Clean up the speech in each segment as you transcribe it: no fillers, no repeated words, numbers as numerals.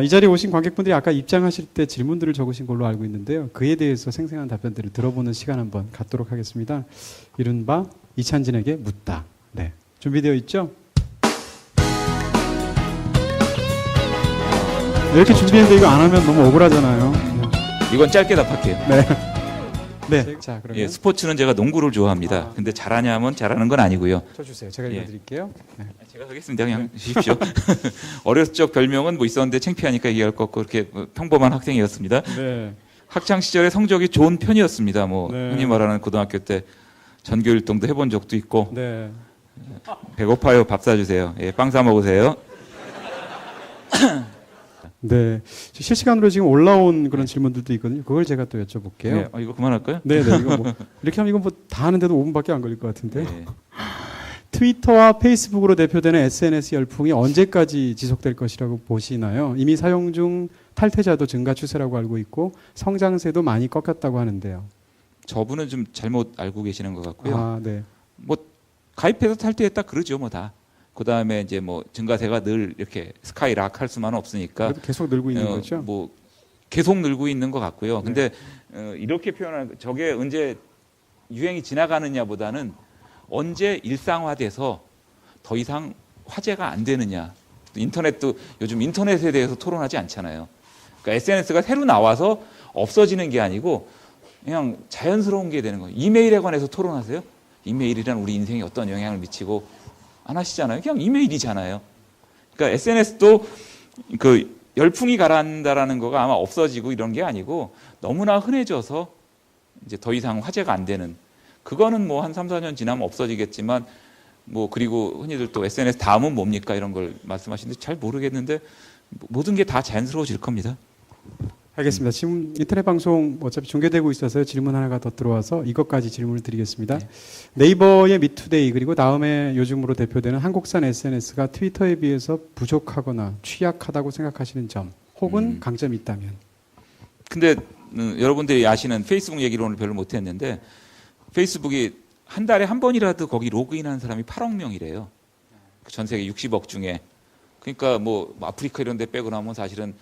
이 자리에 오신 관객분들이 아까 입장하실 때 질문들을 적으신 걸로 알고 있는데요. 그에 대해서 생생한 답변들을 들어보는 시간 한번 갖도록 하겠습니다. 이른바 이찬진에게 묻다. 네, 준비되어 있죠? 이렇게 준비했는데 이거 안 하면 너무 억울하잖아요. 이건 짧게 답할게요. 네. 자, 그러면 예, 스포츠는 제가 농구를 좋아합니다. 근데 잘하냐면 잘하는 건 아니고요. 쳐 주세요. 제가 예. 읽어드릴게요. 네. 제가 하겠습니다. 그냥 주십시오. 어렸을 적 별명은 뭐 있었는데 창피하니까 얘기할 거 없고 그렇게 평범한 학생이었습니다. 네. 학창 시절에 성적이 좋은 편이었습니다. 뭐 네. 흔히 말하는 고등학교 때 전교율동도 해본 적도 있고. 네. 배고파요. 밥 사주세요. 예, 빵 사 먹으세요. 네. 실시간으로 지금 올라온 그런 질문들도 있거든요. 그걸 제가 또 여쭤볼게요. 네, 이거 그만할까요? 네, 네. 이거 뭐 이렇게 하면 이건 뭐 다 하는데도 5분밖에 안 걸릴 것 같은데. 네. 트위터와 페이스북으로 대표되는 SNS 열풍이 언제까지 지속될 것이라고 보시나요? 이미 사용 중 탈퇴자도 증가 추세라고 알고 있고 성장세도 많이 꺾였다고 하는데요. 저분은 좀 잘못 알고 계시는 것 같고요. 아, 네. 뭐 가입해서 탈퇴했다 그러죠, 뭐 다. 그 다음에 이제 뭐 증가세가 늘 이렇게 스카이락 할 수만은 없으니까 그래도 계속 늘고 있는 거죠? 뭐 계속 늘고 있는 것 같고요. 근데 이렇게 표현할 저게 언제 유행이 지나가느냐보다는 언제 일상화돼서 더 이상 화제가 안 되느냐. 인터넷도 요즘 인터넷에 대해서 토론하지 않잖아요. 그러니까 SNS가 새로 나와서 없어지는 게 아니고 그냥 자연스러운 게 되는 거예요. 이메일에 관해서 토론하세요? 이메일이란 우리 인생에 어떤 영향을 미치고 안 하시잖아요. 그냥 이메일이잖아요. 그러니까 SNS도 그 열풍이 가라앉는다라는 거가 아마 없어지고 이런 게 아니고 너무나 흔해져서 이제 더 이상 화제가 안 되는 그거는 뭐 한 3, 4년 지나면 없어지겠지만 뭐 그리고 흔히들 또 SNS 다음은 뭡니까 이런 걸 말씀하시는데 잘 모르겠는데 모든 게 다 자연스러워질 겁니다. 알겠습니다. 지금 인터넷 방송 어차피 중계되고 있어서 질문 하나가 더 들어와서 이것까지 질문을 드리겠습니다. 네. 네이버의 미투데이 그리고 다음에 요즘으로 대표되는 한국산 SNS가 트위터에 비해서 부족하거나 취약하다고 생각하시는 점 혹은 강점이 있다면? 근데 여러분들이 아시는 페이스북 얘기를 오늘 별로 못했는데 페이스북이 한 달에 한 번이라도 거기 로그인하는 사람이 8억 명이래요. 전 세계 60억 중에. 그러니까 뭐 아프리카 이런 데 빼고 나면 사실은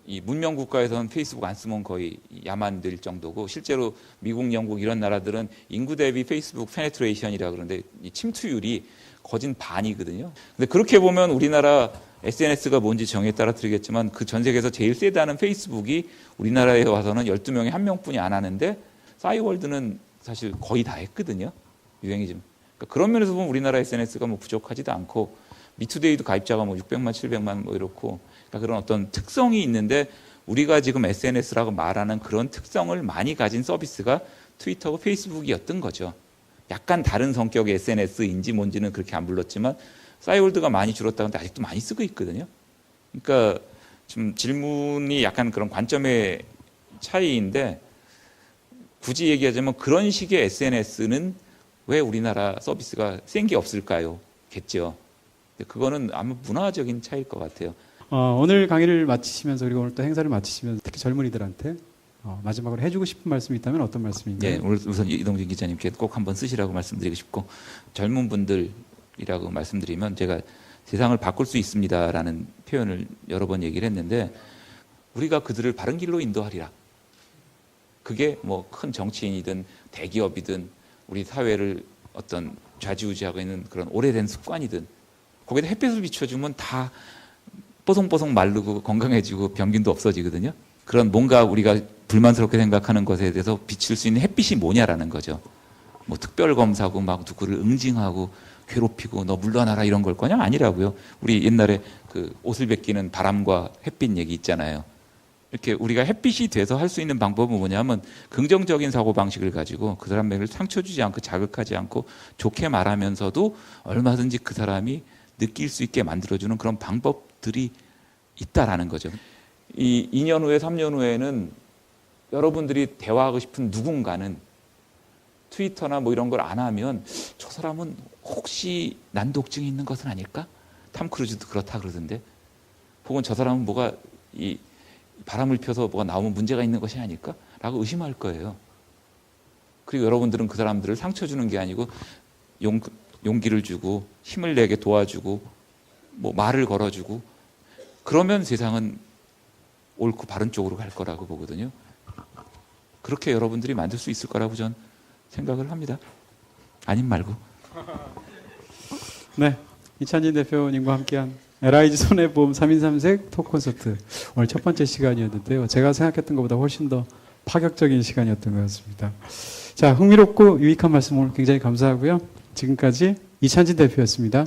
이 문명 국가에서는 페이스북 안 쓰면 거의 야만들 정도고 실제로 미국, 영국 이런 나라들은 인구 대비 페이스북 페네트레이션이라 그러는데 이 침투율이 거진 반이거든요. 근데 그렇게 보면 우리나라 SNS가 뭔지 정에 따라 다르겠지만 그 전 세계에서 제일 세다는 페이스북이 우리나라에 와서는 12명에 1명뿐이 안 하는데 싸이월드는 사실 거의 다 했거든요. 유행이 좀. 그러니까 그런 면에서 보면 우리나라 SNS가 뭐 부족하지도 않고 미투데이도 가입자가 뭐 600만, 700만 뭐 이렇고 그러니까 그런 어떤 특성이 있는데 우리가 지금 SNS라고 말하는 그런 특성을 많이 가진 서비스가 트위터고 페이스북이었던 거죠. 약간 다른 성격의 SNS인지 뭔지는 그렇게 안 불렀지만 싸이월드가 많이 줄었다는데 아직도 많이 쓰고 있거든요. 그러니까 좀 질문이 약간 그런 관점의 차이인데 굳이 얘기하자면 그런 식의 SNS는 왜 우리나라 서비스가 센 게 없을까요? 겠죠. 그거는 아마 문화적인 차이일 것 같아요. 오늘 강의를 마치시면서 그리고 오늘 또 행사를 마치시면서 특히 젊은이들한테 마지막으로 해주고 싶은 말씀이 있다면 어떤 말씀인가요? 네, 오늘 우선 이동진 기자님께 꼭 한번 쓰시라고 말씀드리고 싶고 젊은 분들이라고 말씀드리면 제가 세상을 바꿀 수 있습니다라는 표현을 여러 번 얘기를 했는데 우리가 그들을 바른 길로 인도하리라. 그게 뭐 큰 정치인이든 대기업이든 우리 사회를 어떤 좌지우지하고 있는 그런 오래된 습관이든 거기다 햇빛을 비춰주면 다 뽀송뽀송 마르고 건강해지고 병균도 없어지거든요. 그런 뭔가 우리가 불만스럽게 생각하는 것에 대해서 비칠 수 있는 햇빛이 뭐냐라는 거죠. 뭐 특별검사고 막 누구를 응징하고 괴롭히고 너 물러나라 이런 걸 거냐? 아니라고요. 우리 옛날에 그 옷을 벗기는 바람과 햇빛 얘기 있잖아요. 이렇게 우리가 햇빛이 돼서 할 수 있는 방법은 뭐냐면 긍정적인 사고방식을 가지고 그 사람에게 상처 주지 않고 자극하지 않고 좋게 말하면서도 얼마든지 그 사람이 느낄 수 있게 만들어주는 그런 방법들이 있다라는 거죠. 이 2년 후에 3년 후에는 여러분들이 대화하고 싶은 누군가는 트위터나 뭐 이런 걸 안 하면 저 사람은 혹시 난독증이 있는 것은 아닐까? 탐 크루즈도 그렇다 그러던데. 혹은 저 사람은 뭐가 이 바람을 펴서 뭐가 나오면 문제가 있는 것이 아닐까? 라고 의심할 거예요. 그리고 여러분들은 그 사람들을 상처 주는 게 아니고 용기를 주고 힘을 내게 도와주고 뭐 말을 걸어주고 그러면 세상은 옳고 바른 쪽으로 갈 거라고 보거든요. 그렇게 여러분들이 만들 수 있을 거라고 전 생각을 합니다. 아님 말고. 네, 이찬진 대표님과 함께한 LIG 손해보험 3인 3색 톡 콘서트 오늘 첫 번째 시간이었는데요. 제가 생각했던 것보다 훨씬 더 파격적인 시간이었던 것 같습니다. 자, 흥미롭고 유익한 말씀 오늘 굉장히 감사하고요. 지금까지 이찬진 대표였습니다.